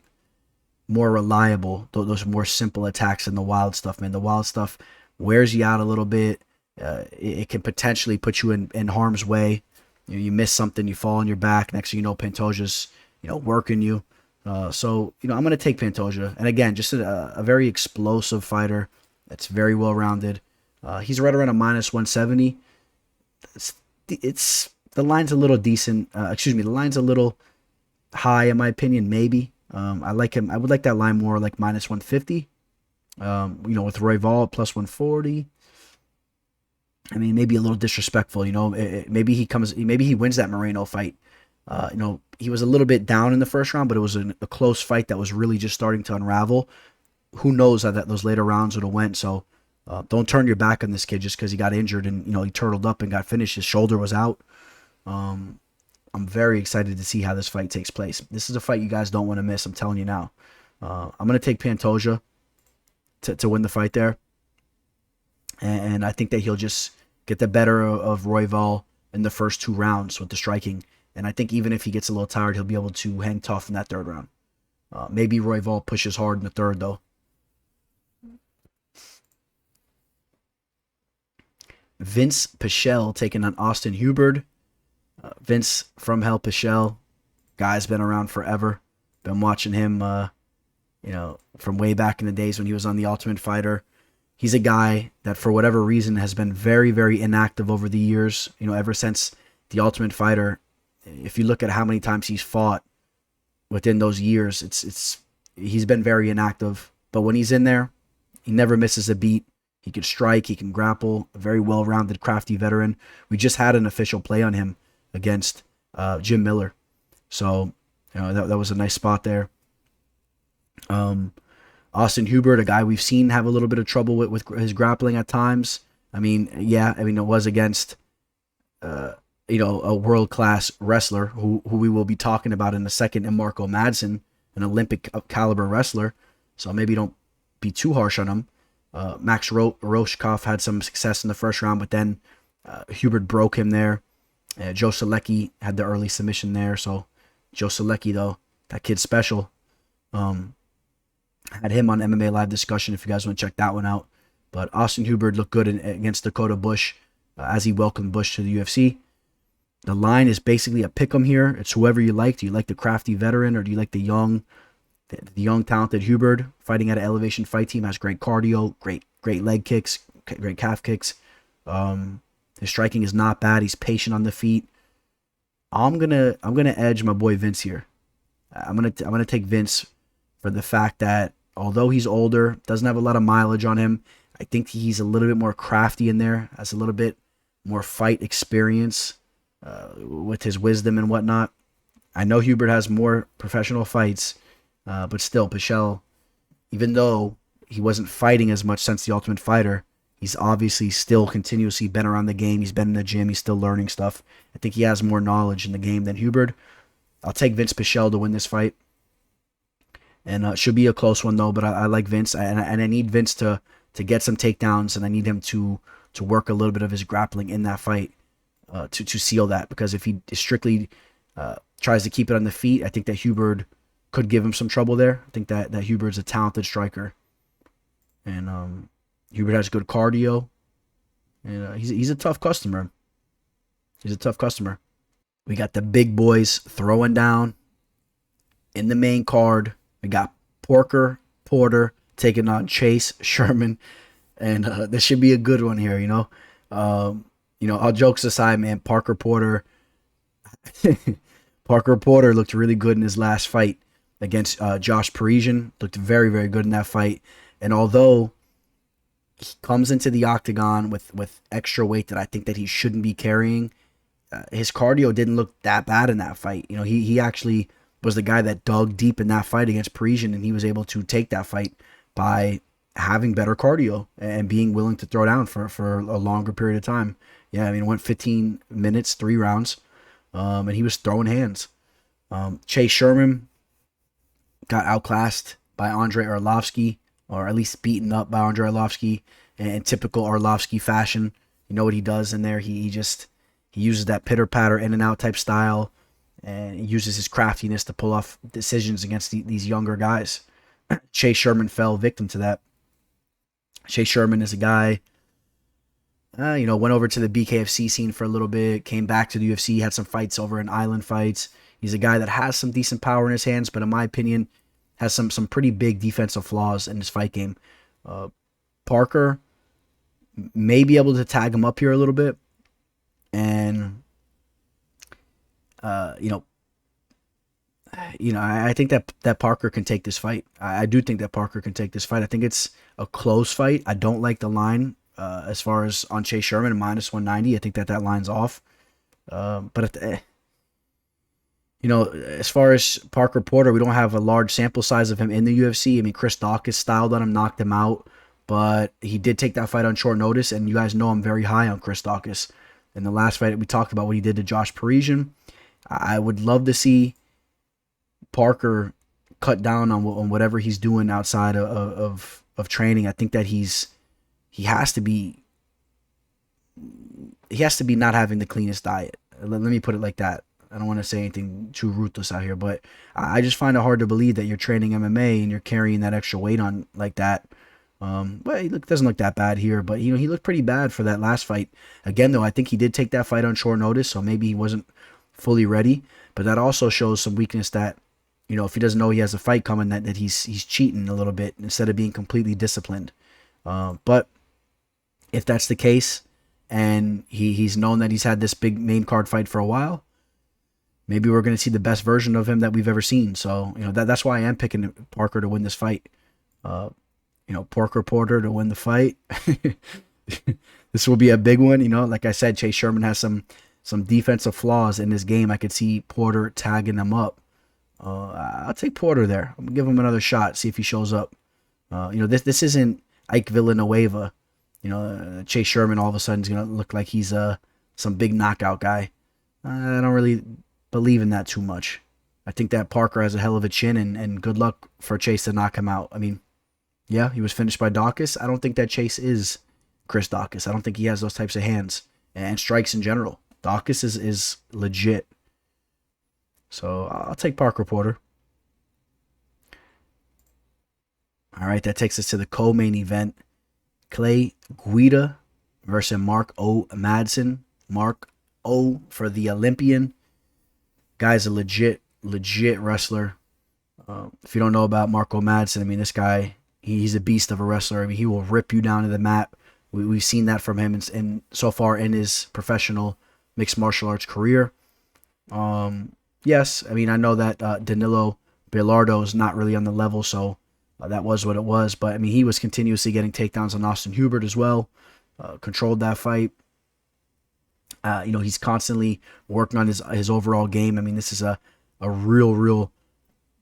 more reliable, those more simple attacks than the wild stuff, man. The wild stuff wears you out a little bit. It can potentially put you in harm's way. You miss something, you fall on your back. Next thing you know, Pantoja's, you know, working you. So, you know, I'm going to take Pantoja. And again, just a very explosive fighter that's very well-rounded. He's right around a -170. It's the line's a little decent. The line's a little high in my opinion, maybe. I like him. I would like that line more like -150. You know, with Royval at +140. I mean, maybe a little disrespectful, you know. Maybe he wins that Moreno fight. You know, he was a little bit down in the first round, but it was a close fight that was really just starting to unravel. Who knows how those later rounds would have went. So don't turn your back on this kid just because he got injured and, you know, he turtled up and got finished. His shoulder was out. I'm very excited to see how this fight takes place. This is a fight you guys don't want to miss. I'm telling you now. I'm going to take Pantoja to win the fight there. And I think that he'll just get the better of Royval in the first 2 rounds with the striking. And I think even if he gets a little tired, he'll be able to hang tough in that 3rd round. Maybe Royval pushes hard in the 3rd, though. Vinc Pichel taking on Austin Hubbard. Vince from hell, Pichel. Guy's been around forever. Been watching him, you know, from way back in the days when he was on The Ultimate Fighter. He's a guy that, for whatever reason, has been very, very inactive over the years. You know, ever since The Ultimate Fighter, if you look at how many times he's fought within those years, he's been very inactive. But when he's in there, he never misses a beat. He can strike, he can grapple, a very well-rounded, crafty veteran. We just had an official play on him against Jim Miller. So, you know, that was a nice spot there. Austin Hubbard, a guy we've seen have a little bit of trouble with his grappling at times. I mean, it was against, you know, a world-class wrestler who we will be talking about in a second, and Marco Madsen, an Olympic caliber wrestler. So maybe don't be too harsh on him. Max Roshkov had some success in the first round, but then Hubbard broke him there. Joe Selecki had the early submission there. So Joe Selecki, though, that kid's special. Had him on MMA Live Discussion if you guys want to check that one out. But Austin Hubbard looked good against Dakota Bush as he welcomed Bush to the UFC. The line is basically a pick'em here. It's whoever you like. Do you like the crafty veteran, or do you like the young talented Hubbard? Fighting at an Elevation Fight Team, has great cardio, great leg kicks, great calf kicks. His striking is not bad. He's patient on the feet. I'm gonna edge my boy Vince here. I'm gonna take Vince for the fact that although he's older, doesn't have a lot of mileage on him, I think he's a little bit more crafty in there, has a little bit more fight experience with his wisdom and whatnot. I know Hubbard has more professional fights, but still, Pichel, even though he wasn't fighting as much since The Ultimate Fighter, he's obviously still continuously been around the game. He's been in the gym. He's still learning stuff. I think he has more knowledge in the game than Hubbard. I'll take Vinc Pichel to win this fight. And it should be a close one, though, but I like Vince. And I need Vince to get some takedowns, and I need him to work a little bit of his grappling in that fight to seal that. Because if he strictly tries to keep it on the feet, I think that Hubbard could give him some trouble there. I think that Hubbard's a talented striker. And Hubbard has good cardio. And he's a tough customer. He's a tough customer. We got the big boys throwing down in the main card. We got Porter taking on Chase Sherman. And this should be a good one here, you know. All jokes aside, man, Parker Porter looked really good in his last fight against Josh Parisian. Looked very, very good in that fight. And although he comes into the octagon with extra weight that I think that he shouldn't be carrying, his cardio didn't look that bad in that fight. You know, he actually was the guy that dug deep in that fight against Parisian, and he was able to take that fight by having better cardio and being willing to throw down for a longer period of time. Yeah, I mean, it went 15 minutes, 3 rounds, and he was throwing hands. Chase Sherman got outclassed by Andrei Arlovsky, or at least beaten up by Andrei Arlovsky in typical Arlovsky fashion. You know what he does in there? He uses that pitter patter in and out type style, and he uses his craftiness to pull off decisions against these younger guys. Chase Sherman fell victim to that. Chase Sherman is a guy, went over to the BKFC scene for a little bit, came back to the UFC, had some fights over in Island fights. He's a guy that has some decent power in his hands, but in my opinion, has some pretty big defensive flaws in his fight game. Parker may be able to tag him up here a little bit, and I think that Parker can take this fight. I do think that Parker can take this fight. I think it's a close fight. I don't like the line as far as on Chase Sherman minus 190. I think that line's off. But as far as Parker Porter, we don't have a large sample size of him in the UFC. I mean, Chris Daukaus styled on him, knocked him out, but he did take that fight on short notice, and you guys know I'm very high on Chris Daukaus. In the last fight, we talked about what he did to Josh Parisian. I would love to see Parker cut down on whatever he's doing outside of training. I think that he has to be not having the cleanest diet. Let me put it like that. I don't want to say anything too ruthless out here, but I just find it hard to believe that you're training MMA and you're carrying that extra weight on like that. Well, he doesn't look that bad here, but he looked pretty bad for that last fight. Again, though, I think he did take that fight on short notice, so maybe he wasn't fully ready. But that also shows some weakness that, if he doesn't know he has a fight coming, that he's cheating a little bit instead of being completely disciplined. But if that's the case, and he's known that he's had this big main card fight for a while, maybe we're going to see the best version of him that we've ever seen. So, that's why I am picking Parker to win this fight. Parker Porter to win the fight. This will be a big one. Like I said, Chase Sherman has some defensive flaws in this game. I could see Porter tagging them up. I'll take Porter there. I'm going to give him another shot, see if he shows up. This isn't Ike Villanueva. Chase Sherman all of a sudden is going to look like he's some big knockout guy. I don't really believe in that too much. I think that Parker has a hell of a chin, and good luck for Chase to knock him out. I mean, yeah, he was finished by Daukaus. I don't think that Chase is Chris Daukaus. I don't think he has those types of hands and strikes in general. Daukaus is legit. So I'll take Parker Porter. All right, that takes us to the co-main event. Clay Guida versus Mark O. Madsen. Mark O for the Olympian. Guy's a legit wrestler. If you don't know about Marco Madsen, I mean, this guy, he's a beast of a wrestler. I mean, he will rip you down to the mat. We've seen that from him in so far in his professional mixed martial arts career. Yes, I mean, I know that Danilo Bilardo is not really on the level, so that was what it was. But, I mean, he was continuously getting takedowns on Austin Hubbard as well. Controlled that fight. He's constantly working on his overall game. I mean, this is a real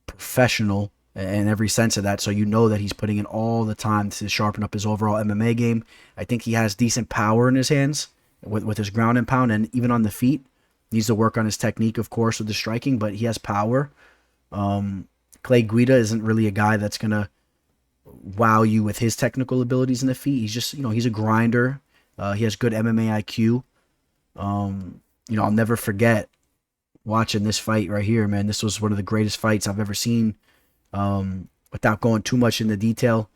professional in every sense of that. So that he's putting in all the time to sharpen up his overall MMA game. I think he has decent power in his hands with his ground and pound, and even on the feet. Needs to work on his technique, of course, with the striking, but he has power. Clay Guida isn't really a guy that's going to wow you with his technical abilities in the feet. He's just, he's a grinder. He has good MMA IQ. I'll never forget watching this fight right here, man. This was one of the greatest fights I've ever seen. Without going too much into detail,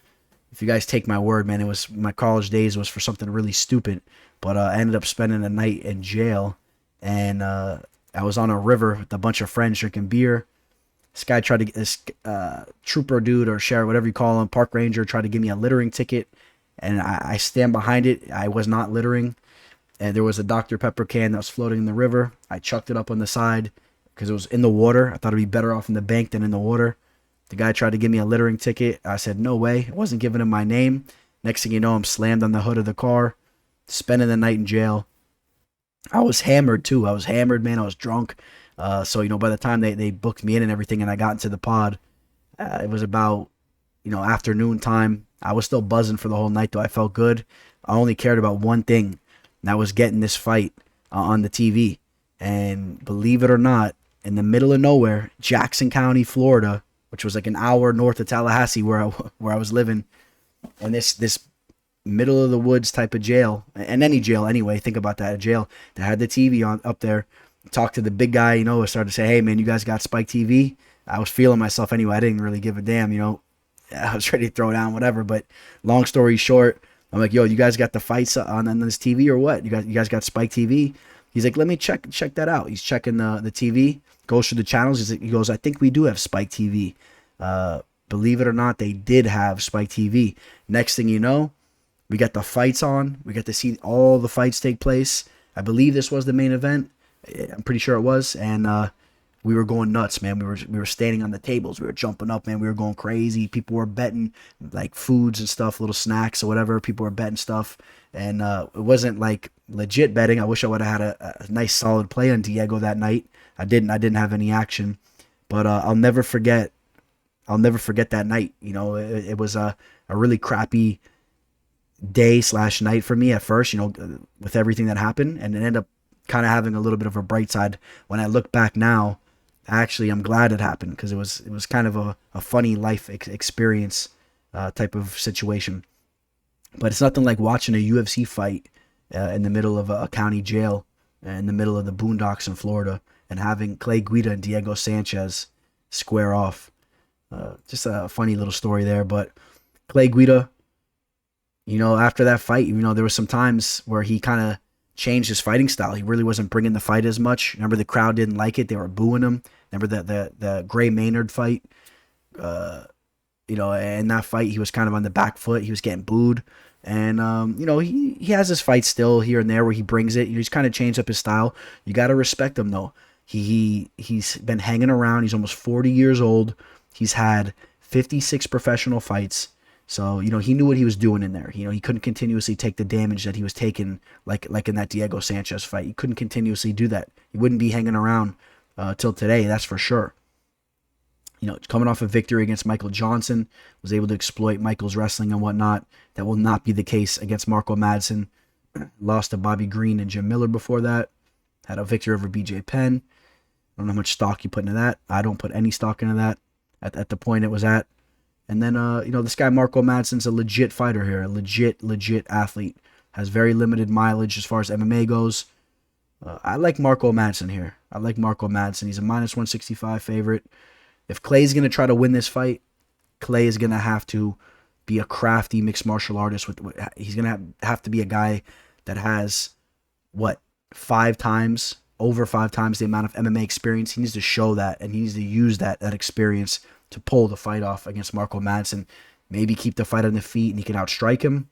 if you guys take my word, man, it was my college days was for something really stupid, but I ended up spending a night in jail, and I was on a river with a bunch of friends drinking beer. This guy tried to get this trooper dude or sheriff, whatever you call him, park ranger, tried to give me a littering ticket, and I stand behind it. I was not littering. And there was a Dr. Pepper can that was floating in the river. I chucked it up on the side because it was in the water. I thought it'd be better off in the bank than in the water. The guy tried to give me a littering ticket. I said, no way. I wasn't giving him my name. Next thing you know, I'm slammed on the hood of the car, spending the night in jail. I was hammered too. I was hammered, man. I was drunk. So, by the time they booked me in and everything and I got into the pod, it was about, afternoon time. I was still buzzing for the whole night, though. I felt good. I only cared about one thing, and that was getting this fight on the TV. And believe it or not, in the middle of nowhere, Jackson County, Florida, which was like an hour north of Tallahassee, where I was living, and this middle of the woods type of jail, and any jail anyway, think about that, a jail that had the TV on up there. Talked to the big guy, I started to say, hey man, you guys got Spike TV? I was feeling myself anyway. I didn't really give a damn, I was ready to throw down whatever. But long story short, I'm like, yo, you guys got the fights on this TV or what? You guys got Spike TV? He's like, let me check that out. He's checking the TV, goes through the channels. He goes, I think we do have Spike TV. Believe it or not, they did have Spike TV. Next thing you know, we got the fights on. We got to see all the fights take place. I believe this was the main event. I'm pretty sure it was. And we were going nuts, man. We were standing on the tables. We were jumping up, man. We were going crazy. People were betting like foods and stuff, little snacks or whatever. People were betting stuff. And it wasn't like legit betting. I wish I would have had a nice solid play on Diego that night. I didn't have any action. But I'll never forget that night. It was a really crappy day/night for me at first, with everything that happened, and it ended up kind of having a little bit of a bright side. When I look back now, actually, I'm glad it happened, because it was kind of a funny life experience type of situation. But it's nothing like watching a UFC fight in the middle of a county jail, in the middle of the boondocks in Florida, and having Clay Guida and Diego Sanchez square off. Just a funny little story there. But Clay Guida, after that fight, there was some times where he kind of changed his fighting style. He really wasn't bringing the fight as much. Remember, the crowd didn't like it. They were booing him. Remember the Gray Maynard fight? In that fight, he was kind of on the back foot. He was getting booed. And, he has his fights still here and there where he brings it. He's kind of changed up his style. You got to respect him, though. He's been hanging around. He's almost 40 years old. He's had 56 professional fights. So, he knew what he was doing in there. He couldn't continuously take the damage that he was taking, like in that Diego Sanchez fight. He couldn't continuously do that. He wouldn't be hanging around till today, that's for sure. Coming off a victory against Michael Johnson, was able to exploit Michael's wrestling and whatnot. That will not be the case against Marco Madsen. Lost to Bobby Green and Jim Miller before that. Had a victory over BJ Penn. I don't know how much stock you put into that. I don't put any stock into that at the point it was at. And then, this guy Marco Madsen's a legit fighter here, a legit athlete. Has very limited mileage as far as MMA goes. I like Marco Madsen here. I like Marco Madsen. He's a -165 favorite. If Clay's going to try to win this fight, Clay is going to have to be a crafty mixed martial artist. He's going to have to be a guy that has, over 5 times the amount of MMA experience. He needs to show that, and he needs to use that experience to pull the fight off against Marco Madsen. Maybe keep the fight on the feet and he can outstrike him.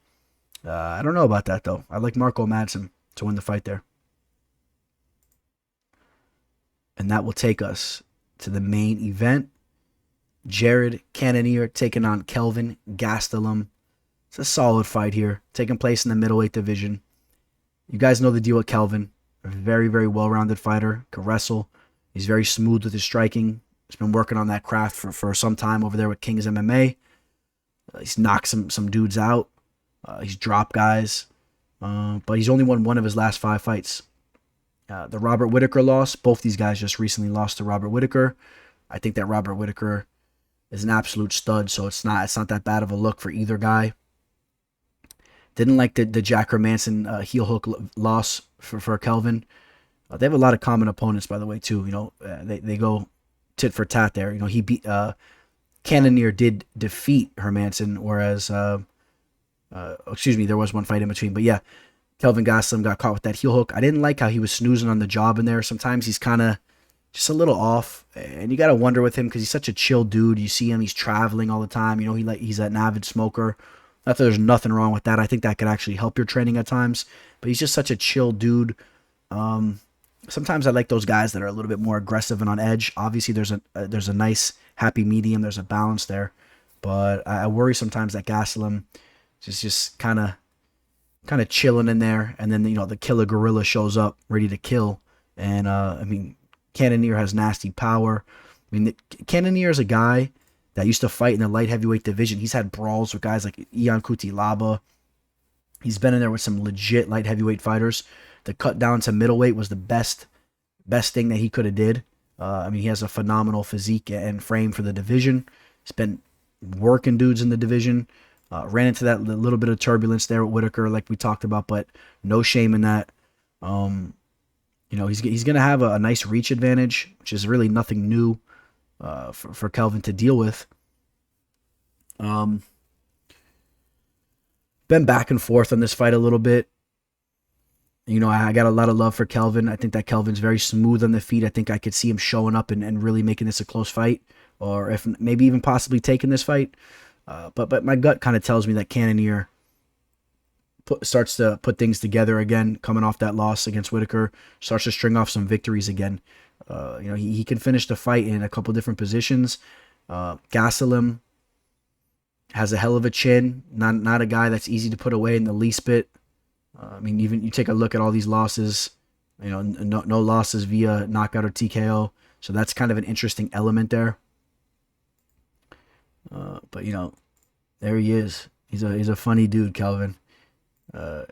I don't know about that, though. I like Marco Madsen to win the fight there. And that will take us to the main event. Cannonier taking on Kelvin Gastelum. It's a solid fight here, taking place in the middleweight division. You guys know the deal with Kelvin. A very, very well-rounded fighter. Can wrestle. He's very smooth with his striking. He's been working on that craft for some time over there with King's MMA. He's knocked some dudes out. He's dropped guys. But he's only won one of his last 5 fights. The Robert Whittaker loss. Both these guys just recently lost to Robert Whittaker. I think that Robert Whittaker is an absolute stud, so it's not that bad of a look for either guy. Didn't like the Jack Hermanson heel hook loss for Kelvin. They have a lot of common opponents, by the way, too. They go tit for tat there. He beat Cannonier did defeat Hermanson, whereas there was one fight in between. But yeah, Kelvin Gastelum got caught with that heel hook. I didn't like how he was snoozing on the job in there. Sometimes he's kind of just a little off, and you got to wonder with him because he's such a chill dude. You see him, he's traveling all the time. He's an avid smoker. Not that there's nothing wrong with that. I think that could actually help your training at times, but he's just such a chill dude. Sometimes I like those guys that are a little bit more aggressive and on edge. Obviously, there's a nice happy medium. There's a balance there, but I worry sometimes that Gastelum is just kind of chilling in there, and then the killer gorilla shows up ready to kill. And Cannonier has nasty power. Cannonier is a guy that used to fight in the light heavyweight division. He's had brawls with guys like Ian Cutelaba. He's been in there with some legit light heavyweight fighters. The cut down to middleweight was the best thing that he could have did. I mean, he has a phenomenal physique and frame for the division. He's been working dudes in the division. Ran into that little bit of turbulence there with Whitaker, like we talked about, but no shame in that. You know, he's going to have a nice reach advantage, which is really nothing new for Kelvin to deal with. Been back and forth on this fight a little bit. You know, I got a lot of love for Kelvin. I think that Kelvin's very smooth on the feet. I think I could see him showing up and really making this a close fight, or if maybe even possibly taking this fight. But my gut kind of tells me that Cannonier starts to put things together again, coming off that loss against Whitaker, starts to string off some victories again. You know, he can finish the fight in a couple different positions. Gastelum has a hell of a chin, not a guy that's easy to put away in the least bit. I mean, even you take a look at all these losses, you know, no losses via knockout or TKO. So that's kind of an interesting element there. But, you know, there he is. He's a funny dude, Kelvin. A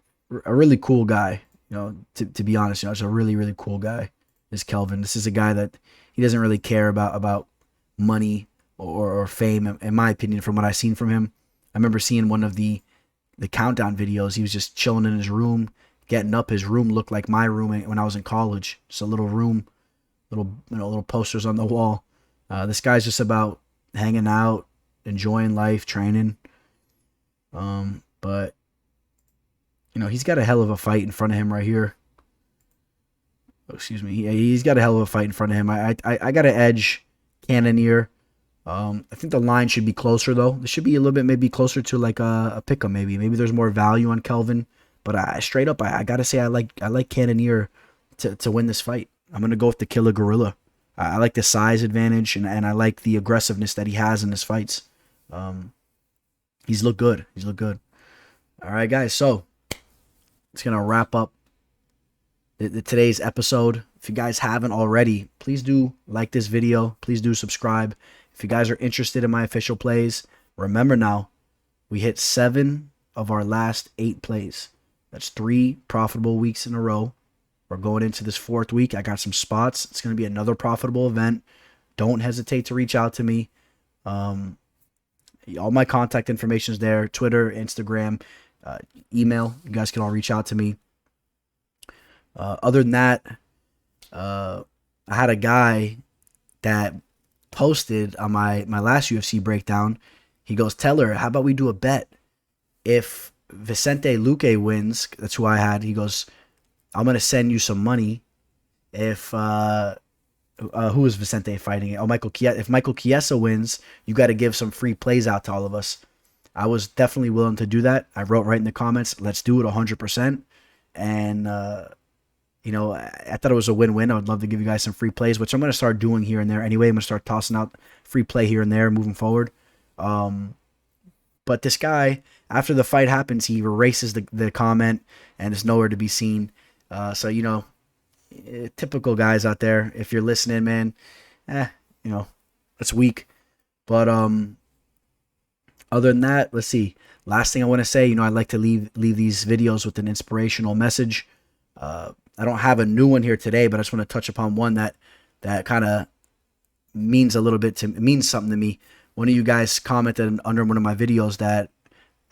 really cool guy, you know, to be honest. You know, it's a really, really cool guy, this Kelvin. This is a guy that he doesn't really care about money or fame, in my opinion, from what I've seen from him. I remember seeing one of the countdown videos. He was just chilling in his room, getting up. His room looked like my room when I was in college. Just a little room, little posters on the wall. This guy's just about hanging out, enjoying life, training. But you know, he's got a hell of a fight in front of him right here. Oh, excuse me. He's got a hell of a fight in front of him. I got to edge Cannonier. I think the line should be closer, though. This should be a little bit maybe closer to like a pick'em, maybe. Maybe there's more value on Kelvin. But straight up, I got to say I like Cannonier to win this fight. I'm going to go with the Killer Gorilla. I like the size advantage, and I like the aggressiveness that he has in his fights. He's looked good. He's looked good. All right, guys. So it's going to wrap up today's episode. If you guys haven't already, please do like this video. Please do subscribe. If you guys are interested in my official plays, remember now, we hit 7 of our last 8 plays. That's 3 profitable weeks in a row. We're going into this 4th week. I got some spots. It's going to be another profitable event. Don't hesitate to reach out to me. All my contact information is there. Twitter, Instagram, email. You guys can all reach out to me. Other than that, I had a guy that posted on my last UFC breakdown. He goes, Teller, how about we do a bet? If Vicente Luque wins, that's who I had. He goes, I'm going to send you some money. If who is Vicente fighting? Oh, Michael Chiesa. If Michael Chiesa wins, you got to give some free plays out to all of us. I was definitely willing to do that. I wrote right in the comments, let's do it 100%. And you know, I thought it was a win-win. I would love to give you guys some free plays, which I'm going to start doing here and there anyway. I'm going to start tossing out free play here and there moving forward. But this guy, after the fight happens, he erases the comment and is nowhere to be seen. So, you know, typical guys out there. If you're listening, man, you know, that's weak. But other than that, let's see. Last thing I want to say, you know, I like to leave these videos with an inspirational message. I don't have a new one here today, but I just want to touch upon one that kind of means something to me. One of you guys commented under one of my videos that,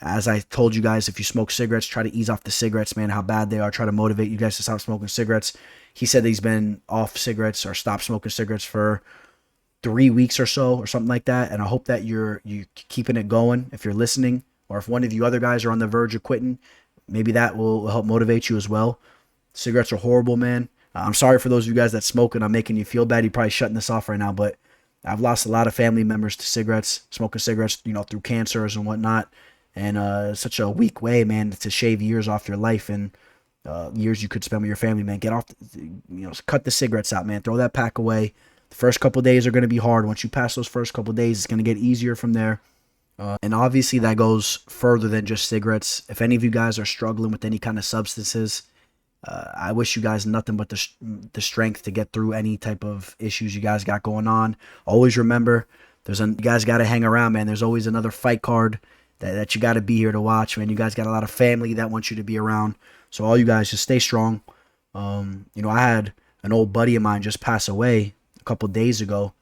as I told you guys, if you smoke cigarettes, try to ease off the cigarettes, man, how bad they are. Try to motivate you guys to stop smoking cigarettes. He said that he's been off cigarettes or stopped smoking cigarettes for 3 weeks or so or something like that. And I hope that you're keeping it going if you're listening, or if one of you other guys are on the verge of quitting, maybe that will help motivate you as well. Cigarettes are horrible, man. I'm sorry for those of you guys that smoke and I'm making you feel bad. You're probably shutting this off right now, but I've lost a lot of family members to cigarettes, smoking cigarettes, you know, through cancers and whatnot. And such a weak way, man, to shave years off your life and years you could spend with your family, man. Get off, cut the cigarettes out, man. Throw that pack away. The first couple days are going to be hard. Once you pass those first couple days, it's going to get easier from there. And obviously that goes further than just cigarettes. If any of you guys are struggling with any kind of substances, I wish you guys nothing but the strength to get through any type of issues you guys got going on. Always remember, You guys got to hang around, man. There's always another fight card that you got to be here to watch, man. You guys got a lot of family that wants you to be around. So all you guys just stay strong. I had an old buddy of mine just pass away a couple days ago.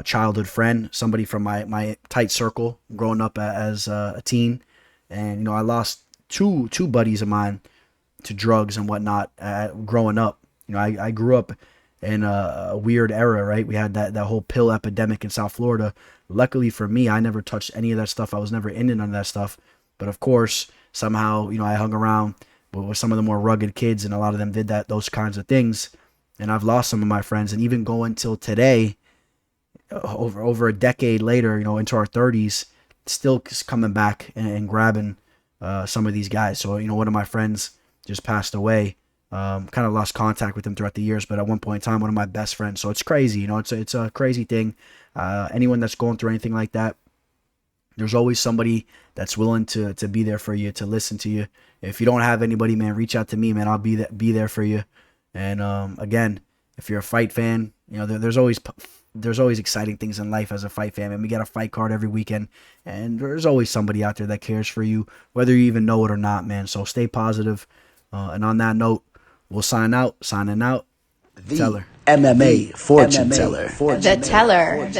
Childhood friend, somebody from my tight circle growing up as a teen. And, I lost two buddies of mine to drugs and whatnot growing up. I grew up in a weird era, right? We had that whole pill epidemic in South Florida. Luckily for me, I never touched any of that stuff. I was never into none of that stuff. But of course, somehow, I hung around with some of the more rugged kids, and a lot of them did those kinds of things. And I've lost some of my friends, and even going till today, over a decade later, into our 30s, still coming back and grabbing some of these guys. So, one of my friends just passed away. Kind of lost contact with him throughout the years, but at one point in time, one of my best friends. So it's crazy, it's a crazy thing. Anyone that's going through anything like that, there's always somebody that's willing to be there for you, to listen to you. If you don't have anybody, man, reach out to me, man. I'll be there for you. And again, if you're a fight fan, there's always exciting things in life as a fight fan. And we get a fight card every weekend, and there's always somebody out there that cares for you, whether you even know it or not, man. So stay positive. And on that note, we'll signing out. The Teller. MMA fortune teller. The teller.